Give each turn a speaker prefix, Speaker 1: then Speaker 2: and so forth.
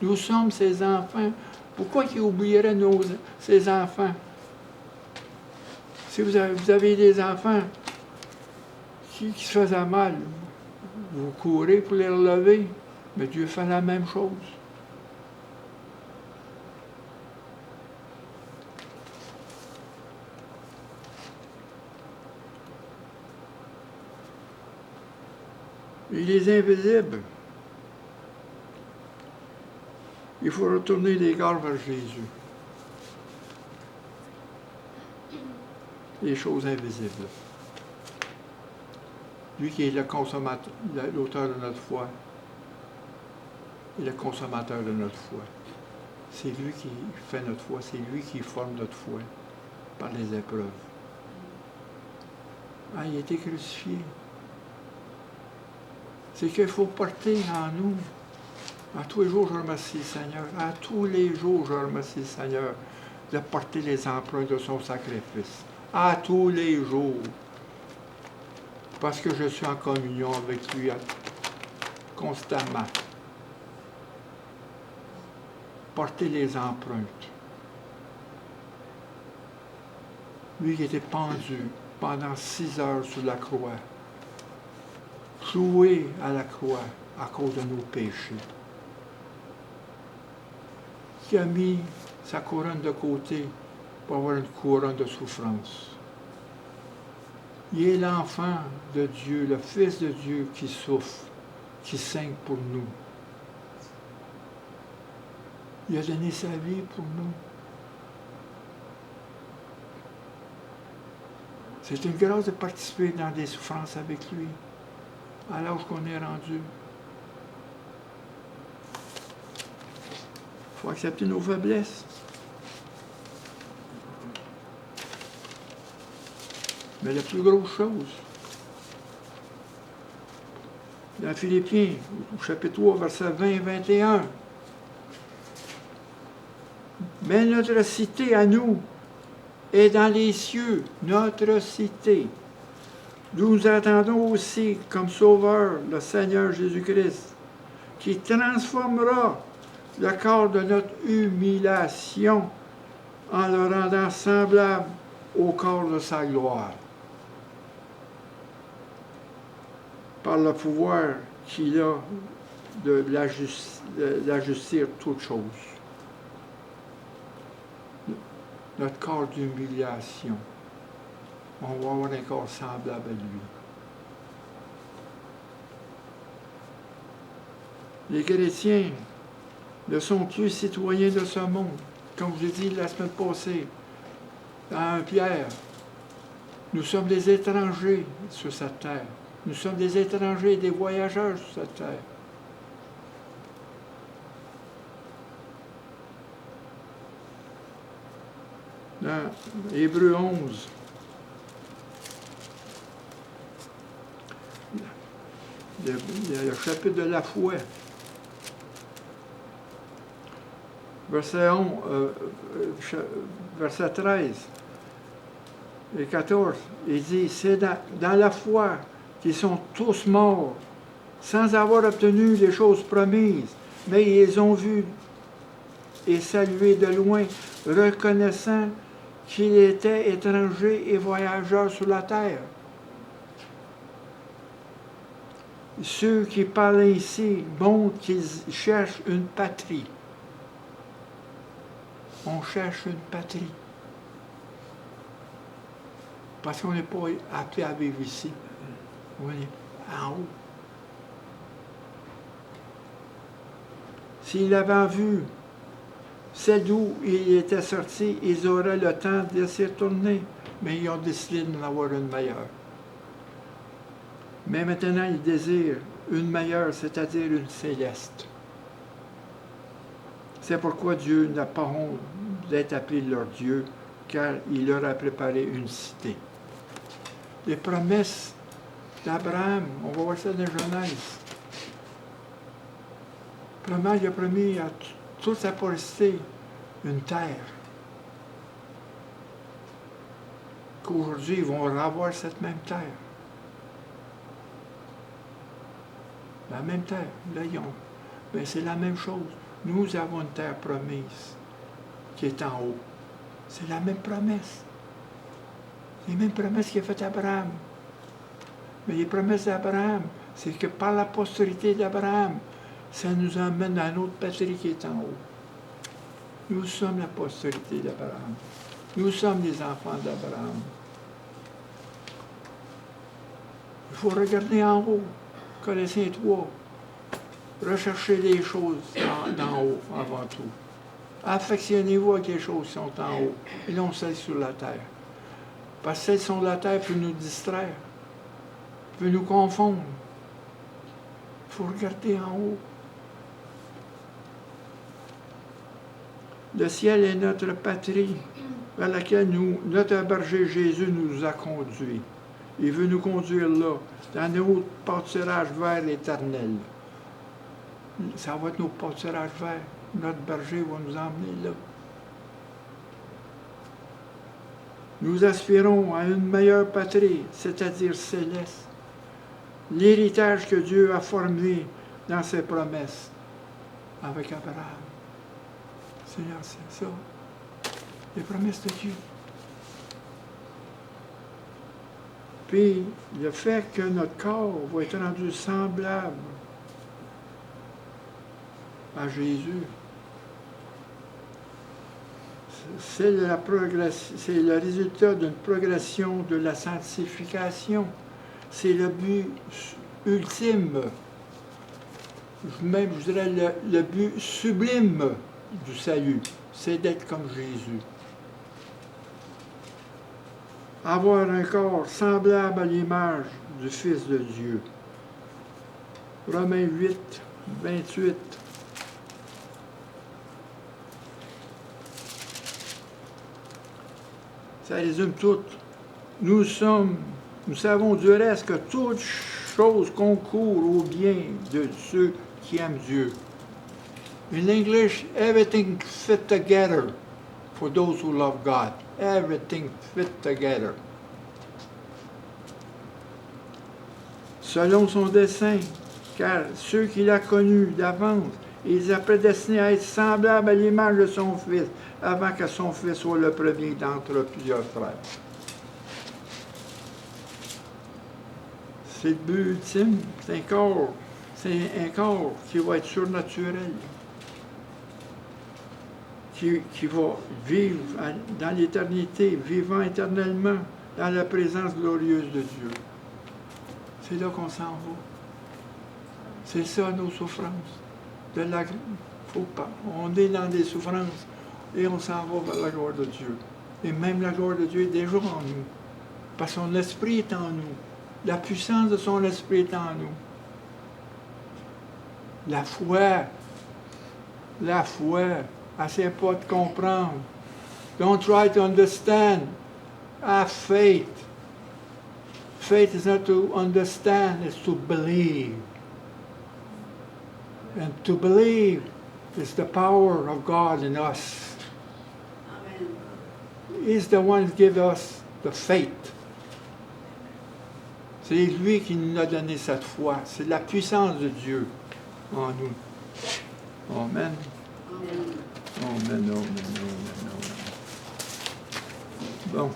Speaker 1: Nous sommes ses enfants. Pourquoi qu'il oublierait ses enfants? Si vous avez des enfants qui se faisaient mal, vous courez pour les relever, mais Dieu fait la même chose. Il est invisible. Il faut retourner les regards vers Jésus. Les choses invisibles. Lui qui est le consommateur, l'auteur de notre foi et le consommateur de notre foi. C'est lui qui fait notre foi, c'est lui qui forme notre foi par les épreuves. Ah, il a été crucifié. C'est qu'il faut porter en nous. À tous les jours, je remercie le Seigneur. À tous les jours, je remercie le Seigneur de porter les empreintes de son sacrifice. À tous les jours. Parce que je suis en communion avec lui constamment. Porter les empreintes. Lui qui était pendu pendant 6 heures sur la croix. Cloué à la croix à cause de nos péchés. Qui a mis sa couronne de côté pour avoir une couronne de souffrance. Il est l'enfant de Dieu, le Fils de Dieu qui souffre, qui saigne pour nous. Il a donné sa vie pour nous. C'est une grâce de participer dans des souffrances avec lui, à l'âge qu'on est rendu. Il faut accepter nos faiblesses. Mais la plus grosse chose, dans Philippiens, au chapitre 3, versets 20 et 21, mais notre cité à nous est dans les cieux, notre cité, d'où nous attendons aussi comme sauveur le Seigneur Jésus-Christ, qui transformera le corps de notre humiliation en le rendant semblable au corps de sa gloire. Par le pouvoir qu'il a de l'ajustir toutes choses. Notre corps d'humiliation, on va avoir un corps semblable à lui. Les chrétiens ne sont plus citoyens de ce monde. Comme je l'ai dit la semaine passée, dans 1 Pierre, nous sommes des étrangers sur cette terre. Nous sommes des étrangers, des voyageurs sur cette terre. Dans Hébreux 11, le chapitre de la foi, verset 13 et 14, il dit, c'est dans la foi qu'ils sont tous morts, sans avoir obtenu les choses promises, mais ils les ont vus et salués de loin, reconnaissant qu'ils étaient étrangers et voyageurs sur la terre. Ceux qui parlent ici montrent qu'ils cherchent une patrie. On cherche une patrie. Parce qu'on n'est pas appelé à vivre ici. On est en haut. S'ils avaient vu celle d'où ils étaient sortis, ils auraient le temps de s'y retourner. Mais ils ont décidé d'en avoir une meilleure. Mais maintenant, ils désirent une meilleure, c'est-à-dire une céleste. C'est pourquoi Dieu n'a pas honte d'être appelé leur Dieu, car il leur a préparé une cité. Les promesses d'Abraham, on va voir ça dans Genèse. Vraiment, il a promis à toute sa postérité une terre. Qu'aujourd'hui, ils vont avoir cette même terre. La même terre. Là, Bien, c'est la même chose. Nous avons une terre promise qui est en haut. C'est la même promesse. Les mêmes promesses qu'il a faites à Abraham. Mais les promesses d'Abraham, c'est que par la postérité d'Abraham, ça nous emmène à notre patrie qui est en haut. Nous sommes la postérité d'Abraham. Nous sommes les enfants d'Abraham. Il faut regarder en haut. Colossiens 3. Recherchez les choses d'en haut avant tout. Affectionnez-vous avec les choses qui sont en haut et non celles sur la terre. Parce que celles sur la terre peuvent nous distraire, peuvent nous confondre. Il faut regarder en haut. Le ciel est notre patrie, vers laquelle notre berger Jésus nous a conduits. Il veut nous conduire là, dans nos pâturages vers l'éternel. Ça va être nos pâturages verts. Notre berger va nous emmener là. Nous aspirons à une meilleure patrie, c'est-à-dire céleste. L'héritage que Dieu a formé dans ses promesses avec Abraham. Seigneur, c'est ça. Les promesses de Dieu. Puis, le fait que notre corps va être rendu semblable à Jésus, c'est le résultat d'une progression de la sanctification. C'est le but ultime, même je dirais le but sublime du salut, c'est d'être comme Jésus. Avoir un corps semblable à l'image du Fils de Dieu. Romains 8, 28. Ça résume tout. Nous savons du reste que toute chose concourt au bien de ceux qui aiment Dieu. In English, everything fit together for those who love God. Everything fit together. Selon son dessein, car ceux qu'il a connus d'avance, il les a prédestinés à être semblables à l'image de son Fils, avant que son Fils soit le premier d'entre plusieurs frères. C'est le but ultime, c'est un corps qui va être surnaturel, qui va vivre dans l'éternité, vivant éternellement dans la présence glorieuse de Dieu. C'est là qu'on s'en va. C'est ça nos souffrances. On est dans des souffrances et on s'en va vers la gloire de Dieu. Et même la gloire de Dieu est déjà en nous. Parce que son esprit est en nous. La puissance de son esprit est en nous. La foi, essaie pas de comprendre. Don't try to understand. Have faith. Faith is not to understand, it's to believe. And to believe is the power of God in us. Amen. He's the one who gives us the faith. C'est lui qui nous a donné cette foi. C'est la puissance de Dieu en nous. Amen. Amen. Amen. Amen. Amen. Bon.